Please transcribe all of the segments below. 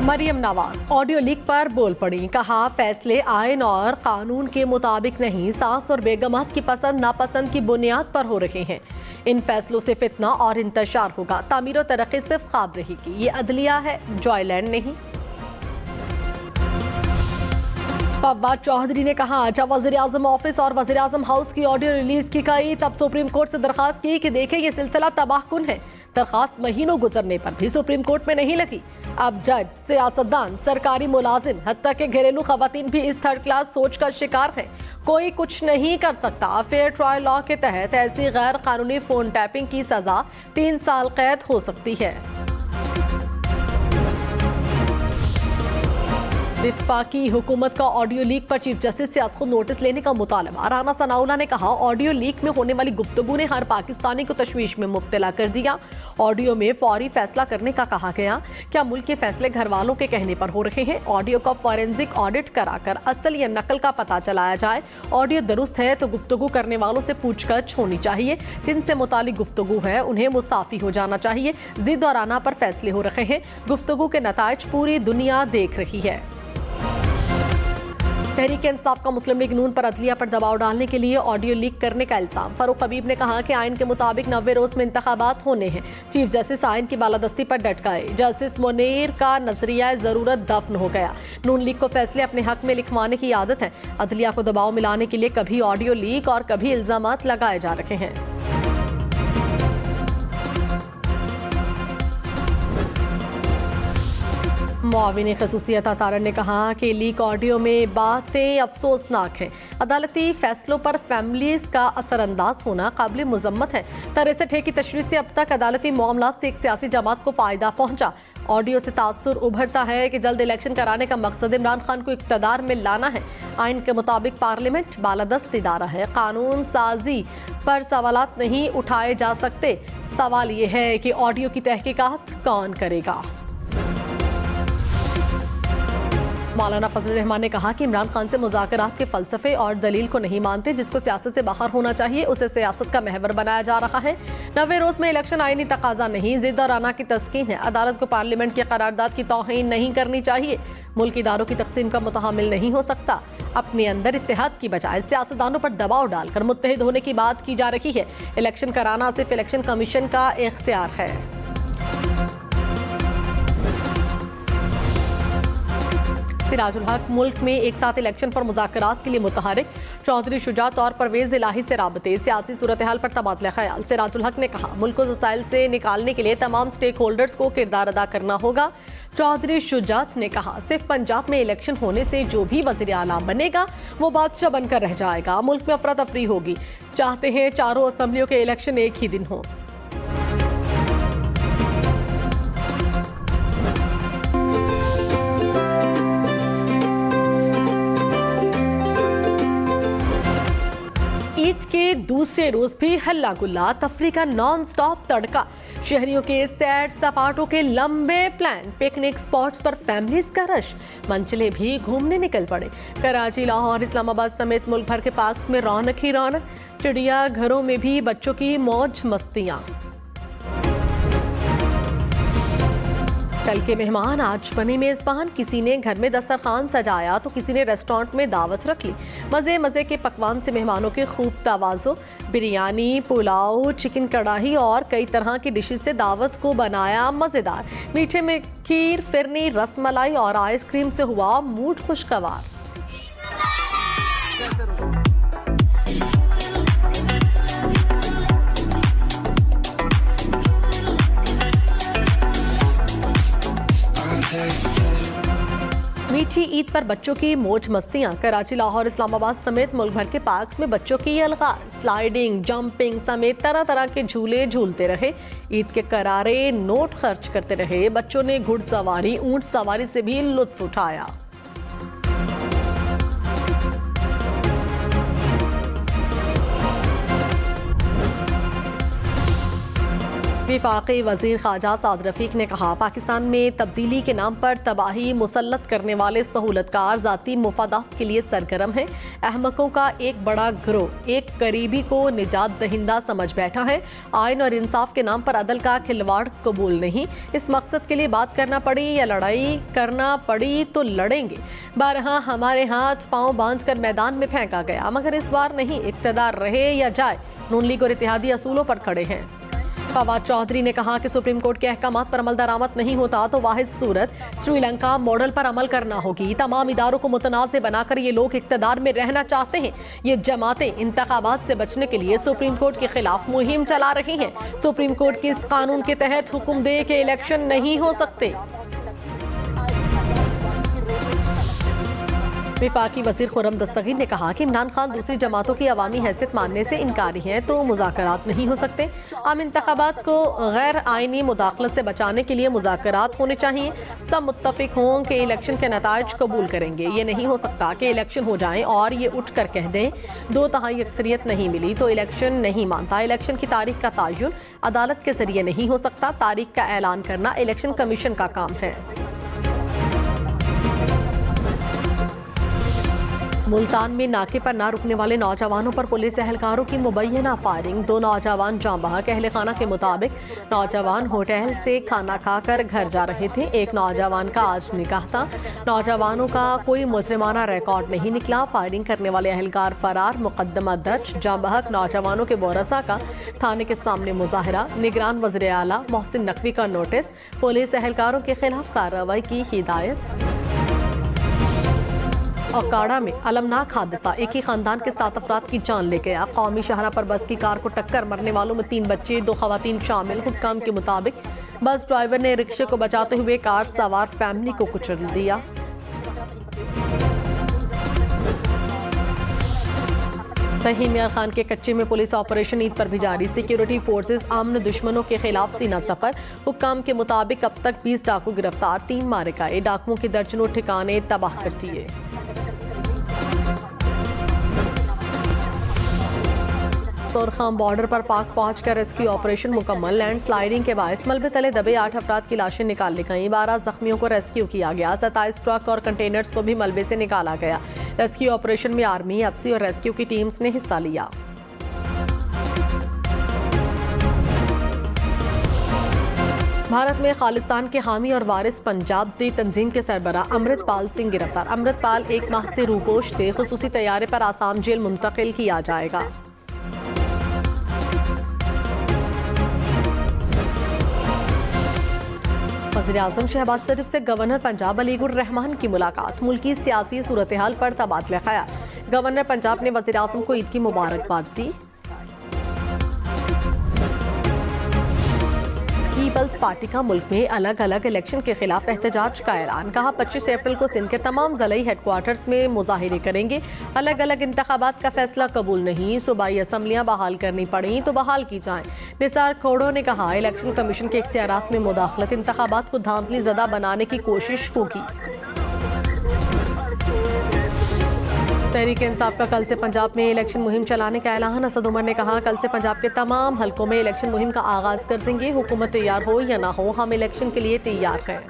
Maryam Nawaz audio leak पर बोल पड़ी, कहा फैसले आइन और कानून के मुताबिक नहीं, सास और बेगमात की पसंद नापसंद की बुनियाद पर हो रहे हैं। इन फैसलों से फितना और इंतशार होगा, तामीर और तरक्की सिर्फ ख्वाब रहेगी। ये अदलिया है, जॉयलैंड नहीं। फवाद चौधरी ने कहा जब वज़ीर आज़म ऑफिस और वज़ीर आज़म हाउस की ऑडियो रिलीज की गई तब सुप्रीम कोर्ट से दरखास्त की कि देखें ये सिलसिला तबाहकुन है। दरखास्त महीनों गुजरने पर भी सुप्रीम कोर्ट में नहीं लगी। अब जज, सियासतदान, सरकारी मुलाजिम, हत्ता के घरेलू खवातीन भी इस थर्ड क्लास सोच का शिकार है। कोई कुछ नहीं कर सकता। फेयर ट्रायल लॉ के तहत ऐसी गैर कानूनी फोन टैपिंग की सजा 3 साल कैद हो सकती है। वफाकी हुकूमत का ऑडियो लीक पर चीफ जस्टिस से आज खुद नोटिस लेने का मुतालबा। राना सनाउल्लाह ने कहा ऑडियो लीक में होने वाली गुफ्तगू ने हर पाकिस्तानी को तशवीश में मुब्तला कर दिया। ऑडियो में फौरी फैसला करने का कहा गया। क्या मुल्क के फैसले घर वालों के कहने पर हो रहे हैं? ऑडियो का फॉरेंसिक ऑडिट कराकर असल या नकल का पता चलाया जाए। ऑडियो दुरुस्त है तो गुफ्तगू करने वालों से पूछताछ होनी चाहिए। जिनसे मुतालिक गुफ्तगू है उन्हें मुस्ताफी हो जाना चाहिए। जिद और आना पर फैसले हो रहे हैं। गुफ्तगू के नताइज पूरी दुनिया देख रही है। तहरीक इंसाफ का मुस्लिम लीग नून पर अदलिया पर दबाव डालने के लिए ऑडियो लीक करने का इल्जाम। फारूक हबीब ने कहा कि आइन के मुताबिक 90 रोज में इंतखाबात होने हैं। चीफ जस्टिस आइन की बालादस्ती पर डट गए। जस्टिस मुनीर का नजरिया जरूरत दफन हो गया। नून लीग को फैसले अपने हक में लिखवाने की आदत है। अदलिया को दबाव मिलाने के लिए कभी ऑडियो लीक और कभी इल्जामात लगाए जा रहे हैं। मुआविन खसूसियत तारण ने कहा कि लीक ऑडियो में बातें अफसोसनाक हैं। अदालती फैसलों पर फैमिलीज का असरअंदाज होना काबिल मुजम्मत है। 63 की तशरीह से अब तक अदालती मामलात से एक सियासी जमात को फायदा पहुंचा। ऑडियो से तासुर उभरता है कि जल्द इलेक्शन कराने का मकसद इमरान खान को इक़्तिदार में लाना है। आइन के मुताबिक पार्लियामेंट बालादस्त इदारा है। कानून साजी पर सवालात नहीं उठाए जा सकते। सवाल ये है कि ऑडियो की तहकीकात कौन करेगा। मौलाना फजल रहमान ने कहा कि इमरान खान से मुज़ाकरात के फ़लसफ़े और दलील को नहीं मानते। जिसको सियासत से बाहर होना चाहिए उसे सियासत का महवर बनाया जा रहा है। 90 रोज़ में इलेक्शन आईनी तकाजा नहीं, जिद और आना की तस्कीन है। अदालत को पार्लियामेंट की करारदाद की तौहीन नहीं करनी चाहिए। मुल्क इदारों की तकसीम का मुतहम्मिल नहीं हो सकता। अपने अंदर इत्तेहाद की बजाय सियासतदानों पर दबाव डालकर मुत्तहिद होने की बात की जा रही है। इलेक्शन कराना सिर्फ इलेक्शन कमीशन का इख्तियार है। सिराजुल हक मुल्क में एक साथ इलेक्शन पर मुज़ाकरात के लिए मुतहरिक। चौधरी शुजात और परवेज़ इलाही से राबते, सियासी सूरत हाल पर तबादला ख्याल। सिराजुल हक ने कहा मुल्क को मसाइल से निकालने के लिए तमाम स्टेक होल्डर्स को किरदार अदा करना होगा। चौधरी शुजात ने कहा सिर्फ पंजाब में इलेक्शन होने से जो भी वज़ीर आला बनेगा वो बादशाह बनकर रह जाएगा। मुल्क में अफरा तफरी होगी। चाहते हैं चारों असम्बलियों के इलेक्शन एक ही दिन हो। ईद के दूसरे रोज भी हल्ला गुल्ला, तफरी का नॉन स्टॉप तड़का। शहरियों के सैर सपाटों के लंबे प्लान, पिकनिक स्पॉट्स पर फैमिलीज का रश। मंचले भी घूमने निकल पड़े। कराची, लाहौर, इस्लामाबाद समेत मुल्क भर के पार्क्स में रौनक ही रौनक। चिड़िया घरों में भी बच्चों की मौज मस्तियां। कल के मेहमान आज बने मेजबान। किसी ने घर में दस्तरखान सजाया तो किसी ने रेस्टोरेंट में दावत रख ली। मजे मजे के पकवान से मेहमानों के खूब तवाज़ो। बिरयानी, पुलाव, चिकन कढ़ाई और कई तरह की डिशेस से दावत को बनाया मज़ेदार। मीठे में खीर, फिरनी, रसमलाई और आइसक्रीम से हुआ मूड खुशगवार। मीठी ईद पर बच्चों की मौज मस्तियां। कराची, लाहौर, इस्लामाबाद समेत मुल्क भर के पार्क्स में बच्चों की अलगार। स्लाइडिंग, जंपिंग समेत तरह तरह के झूले झूलते रहे। ईद के करारे नोट खर्च करते रहे। बच्चों ने घुड़सवारी, ऊंट सवारी से भी लुत्फ उठाया। वफाकी वजीर ख़ारजा साद रफ़ीक ने कहा, पाकिस्तान में तब्दीली के नाम पर तबाही मुसल्लत करने वाले सहूलतकार ज़ाती मुफादात के लिए सरगर्म हैं। अहमकों का एक बड़ा गिरोह एक करीबी को निजात दहिंदा समझ बैठा है। आइन और इंसाफ के नाम पर अदल का खिलवाड़ कबूल नहीं। इस मकसद के लिए बात करना पड़ी या लड़ाई करना पड़ी तो लड़ेंगे। बारहा हमारे हाथ पांव बांधकर मैदान में फेंका गया, मगर इस बार नहीं। इक़्तिदार रहे या जाए, नून लीग और इत्तेहादी असूलों पर खड़े हैं। फवाद चौधरी ने कहा कि सुप्रीम कोर्ट के अहकामात पर अमल दरामद नहीं होता तो वाहिद सूरत श्रीलंका मॉडल पर अमल करना होगी। तमाम इदारों को मुतनाज़ बनाकर ये लोग इक़्तिदार में रहना चाहते हैं। ये जमातें इंतखाबात से बचने के लिए सुप्रीम कोर्ट के खिलाफ मुहिम चला रही हैं। सुप्रीम कोर्ट के इस कानून के तहत हुक्म दे के इलेक्शन नहीं हो सकते। वफाकी वज़ीर खुर्रम दस्तगीर ने कहा कि इमरान खान दूसरी जमातों की अवामी हैसियत मानने से इनकारी हैं तो मुज़ाकरात नहीं हो सकते। आम इंतखाबात को गैर आइनी मुदाखलत से बचाने के लिए मुज़ाकरात होने चाहिए। सब मुत्तफिक हों कि इलेक्शन के नताइज कबूल करेंगे। ये नहीं हो सकता कि इलेक्शन हो जाएं और ये उठ कर कह दें 2/3 अक्सरियत नहीं मिली तो इलेक्शन नहीं मानता। इलेक्शन की तारीख का तयन अदालत के जरिए नहीं हो सकता। तारीख का ऐलान करना इलेक्शन कमीशन का काम है। मुल्तान में नाके पर ना रुकने वाले नौजवानों पर पुलिस एहलकारों की मुबैना फायरिंग। 2 नौजवान जाँ बहक। अहले खाना के मुताबिक नौजवान होटल से खाना खाकर घर जा रहे थे। एक नौजवान का आज निकाह था। नौजवानों का कोई मुजरिमाना रिकॉर्ड नहीं निकला। फायरिंग करने वाले एहलकार फरार। मुकदमा दर्ज। जाँ बहक नौजवानों के वारसा का थाने के सामने मुजाहरा। निगरान वज़ीर आला मोहसिन नकवी का नोटिस। पुलिस एहलकारों के खिलाफ कार्रवाई की हिदायत। अकाड़ा में अलमनाक हादसा, एक ही खानदान के 7 अफराद की जान ले गया। कौमी शाहरा पर बस की कार को टक्कर, मरने वालों में 3 बच्चे 2 खवातीन शामिल। हुक्काम के मुताबिक बस ड्राइवर ने रिक्शे को बचाते हुए कार सवार फैमिली को कुचल दिया। तहीम मियां खान के कच्चे में पुलिस ऑपरेशन ईद पर भी जारी। सिक्योरिटी फोर्सेस अमन दुश्मनों के खिलाफ सीना सफर। हुक्काम के मुताबिक अब तक 20 डाकू गिरफ्तार, 3 मारे गए। डाकुओं के दर्जनों ठिकाने तबाह कर दिए। तोरखाम बॉर्डर पर पाक पहुंचकर रेस्क्यू ऑपरेशन मुकम्मल। लैंडस्लाइडिंग के बायस मलबे तले दबे 8 अफराद की लाशें निकाल ली गईं। 12 जख्मियों को रेस्क्यू किया गया। 27 ट्रक और कंटेनर्स को भी मलबे से निकाला गया। रेस्क्यू ऑपरेशन में आर्मी, एफसी और रेस्क्यू की टीम्स ने हिस्सा लिया। भारत में खालिस्तान के हामी और वारिस पंजाब दी तंजीम के सरबराह अमृतपाल सिंह गिरफ्तार। अमृतपाल 1 माह से रूपोश थे। खुसूसी तैयारे पर आसाम जेल मुंतकिल किया जाएगा। वज़ीर-ए-आज़म शहबाज शरीफ से गवर्नर पंजाब अलीगुर रहमान की मुलाकात। मुल्की सियासी सूरत हाल पर तबादला ख्याल। गवर्नर पंजाब ने वज़ीर-ए-आज़म को ईद की मुबारकबाद दी। पीपल्स पार्टी का मुल्क में अलग अलग इलेक्शन के खिलाफ एहतजाज का ऐलान। कहा 25 अप्रैल को सिंध के तमाम ज़िलाई हेडक्वार्टर्स में मुजाहिरे करेंगे। अलग अलग इंतखाबात का फैसला कबूल नहीं। सूबाई असम्बलियाँ बहाल करनी पड़ी तो बहाल की जाएं। निसार खोड़ो ने कहा इलेक्शन कमीशन के इख्तियारात में मुदाखलत इंतखाबात को धांधली ज़दा बनाने की कोशिश होगी। तहरीक इंसाफ का कल से पंजाब में इलेक्शन मुहिम चलाने का ऐलान। असद उमर ने कहा कल से पंजाब के तमाम हलकों में इलेक्शन मुहिम का आगाज कर देंगे। हुकूमत तैयार हो या ना हो, हम इलेक्शन के लिए तैयार हैं।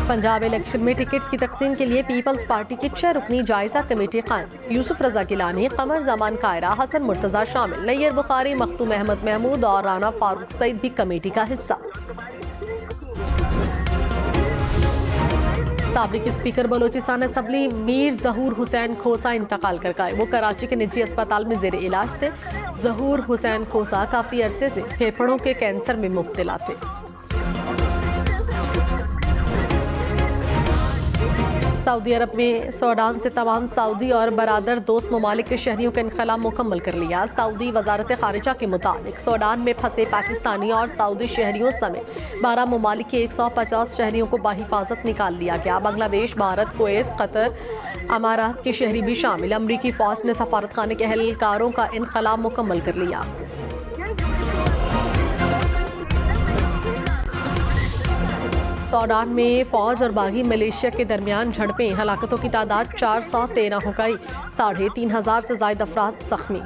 पंजाब इलेक्शन में टिकट्स की तकसीम के लिए पीपल्स पार्टी की 6 रुकनी जायजा कमेटी कायम। यूसुफ रजा गिलानी, कमर जमान कायरा, हसन मुर्तजा शामिल। नैयर बुखारी, मखतूम अहमद महमूद और राना फारूक सईद भी कमेटी का हिस्सा। साबिक स्पीकर बलोचिस्तान असम्बली मीर जहूर हुसैन खोसा इंतकाल कर गए। वो कराची के निजी अस्पताल में जेर इलाज थे। जहूर हुसैन खोसा काफ़ी अरसे से फेफड़ों के कैंसर में मुब्तला थे। सऊदी अरब में सूडान से तमाम सऊदी और बरादर दोस्त ममालिक के शहरियों का इनखला मुकम्मल कर लिया। सऊदी वजारत खारिजा के मुताबिक सूडान में फंसे पाकिस्तानी और सऊदी शहरियों समेत 12 ममालिक के 150 शहरियों को बाहिफाजत निकाल लिया गया। बांग्लादेश, भारत, कुवैत, कतर, अमारात के शहरी भी शामिल। अमरीकी फौज ने सफारत खाने के एहलकारों का इनखला मुकम्मल कर लिया। तोडान में फौज और बागी मलेशिया के दरमियान झड़पें, हलाकतों की तादाद 413 हो गई, 3,500 से ज्यादा अफराद जख्मी।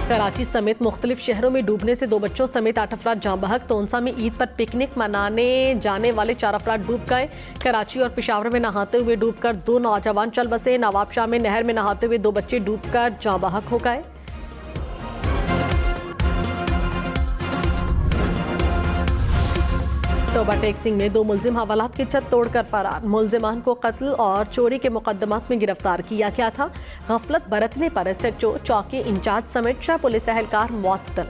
कराची समेत मुख्तलिफ शहरों में डूबने से 2 बच्चों समेत 8 अफराद जाँ बहक। तोनसा में ईद पर पिकनिक मनाने जाने वाले 4 अफराद डूब गए। कराची और पेशावर में नहाते हुए डूबकर 2 नौजवान चल बसे। नवाबशाह में नहर में नहाते हुए 2 बच्चे डूबकर जाँ बहक हो गए। टोबा टेक्सिंग में 2 मुलजिम हवालात की छत तोड़कर फरार। मुलजिमान को कत्ल और चोरी के मुकदमात में गिरफ्तार किया गया था। गफलत बरतने पर SHO चौकी इंचार्ज समेत 6 पुलिस एहलकार मुअत्तल।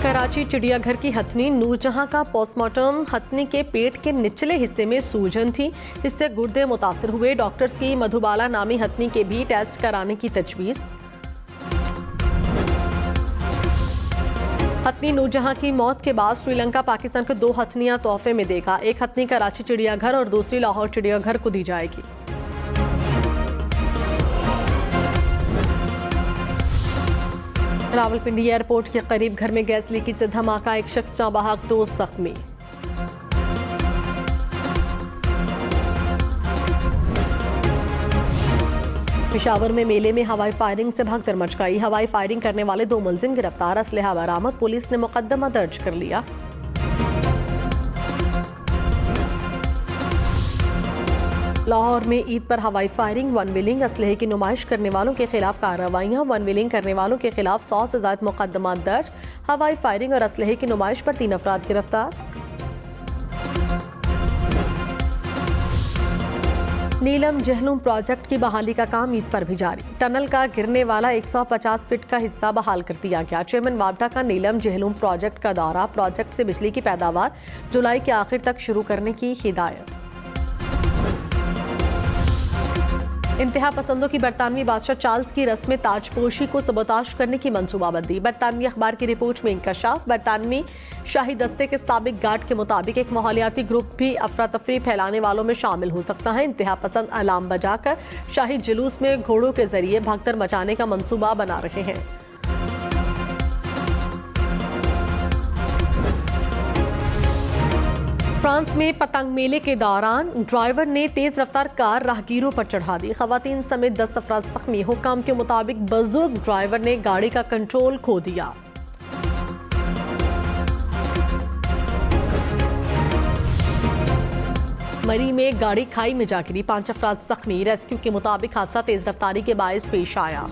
कराची चिड़ियाघर की हथनी नूरजहां का पोस्टमार्टम। हथनी के पेट के निचले हिस्से में सूजन थी, जिससे गुर्दे मुतासिर हुए। डॉक्टर्स की मधुबाला नामी हथनी के भी टेस्ट कराने की तजवीज़। हथनी नूरजहां की मौत के बाद श्रीलंका पाकिस्तान को 2 हथनियां तोहफे में देगा। एक हथनी कराची चिड़ियाघर और दूसरी लाहौर चिड़ियाघर को दी जाएगी। रावलपिंडी एयरपोर्ट के करीब घर में गैस लीकेज से धमाका, 1 शख्स जाँ बहक, 2 जख्मी। पेशावर में मेले में हवाई फायरिंग से भगदड़ मच गई। हवाई फायरिंग करने वाले 2 मुलजिम गिरफ्तार, असलहा बरामद। पुलिस ने मुकदमा दर्ज कर लिया। लाहौर में ईद पर हवाई फायरिंग, वन व्हीलिंग, असलहे की नुमाइश करने वालों के खिलाफ कार्रवाइयां। वन व्हीलिंग करने वालों के खिलाफ 100 से ज्यादा मुकदमा दर्ज। हवाई फायरिंग और असलहे की नुमाइश पर 3 अफराद गिरफ्तार। नीलम जहलूम प्रोजेक्ट की बहाली का काम ईद पर भी जारी। टनल का गिरने वाला 150 फीट का हिस्सा बहाल कर दिया गया। चेयरमैन वापडा का नीलम जहलूम प्रोजेक्ट का दौरा। प्रोजेक्ट से बिजली की पैदावार जुलाई के आखिर तक शुरू करने की हिदायत। इंतहा पसंदों की बरतानवी बादशाह चार्ल्स की रस्म ताजपोशी को सबोताश करने की मंसूबाबंदी। बरतानवी अखबार की रिपोर्ट में इंकशाफ। बरतानवी शाही दस्ते के साबिक गार्ड के मुताबिक एक माहौलियाती ग्रुप भी अफरा तफरी फैलाने वालों में शामिल हो सकता है। इंतहा पसंद अलार्म बजाकर शाही जुलूस में घोड़ों के जरिए भगदड़ मचाने का मंसूबा बना रहे हैं। फ्रांस में पतंग मेले के दौरान ड्राइवर ने तेज रफ्तार कार राहगीरों पर चढ़ा दी। खवातीन समेत 10 अफराद जख्मी। हुक्काम के मुताबिक बुजुर्ग ड्राइवर ने गाड़ी का कंट्रोल खो दिया। मरी में गाड़ी खाई में जा गिरी, 5 अफराद जख्मी। रेस्क्यू के मुताबिक हादसा तेज रफ्तारी के बायस पेश आया।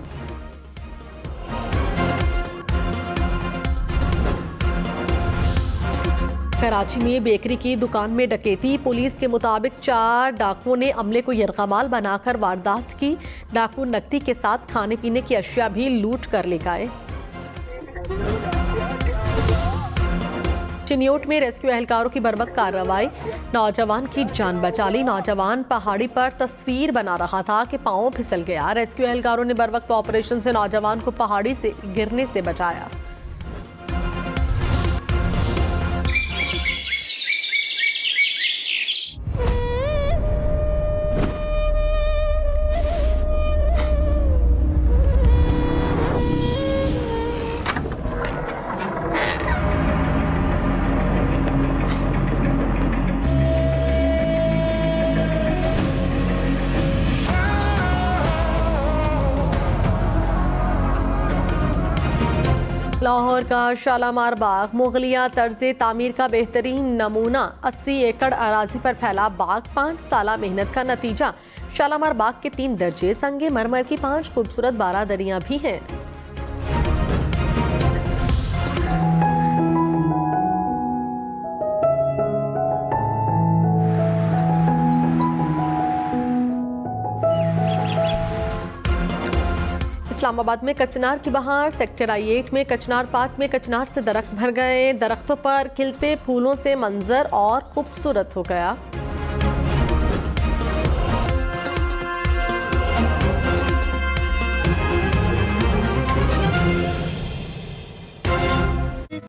कराची में बेकरी की दुकान में डकैती। पुलिस के मुताबिक 4 डाकुओं ने अमले को यरगमाल बनाकर वारदात की। डाकू नकदी के साथ खाने पीने की अशिया भी लूट कर ले गए। चिन्योट में रेस्क्यू एहलकारों की बर्बक कार्रवाई, नौजवान की जान बचा ली। नौजवान पहाड़ी पर तस्वीर बना रहा था कि पांव फिसल गया। रेस्क्यू एहलकारों ने बर्वक्त ऑपरेशन से नौजवान को पहाड़ी से गिरने से बचाया। लाहौर का शालामार बाग मुगलिया तर्ज तामीर का बेहतरीन नमूना। 80 एकड़ अराजी पर फैला बाग 5 साल मेहनत का नतीजा। शालामार बाग के 3 दर्जे, संगे मरमर की 5 खूबसूरत बारादरियां भी हैं। इस्लामाबाद में कचनार की बहार। सेक्टर I-8 में कचनार पार्क में कचनार से दरख्त भर गए। दरख्तों पर खिलते फूलों से मंजर और खूबसूरत हो गया।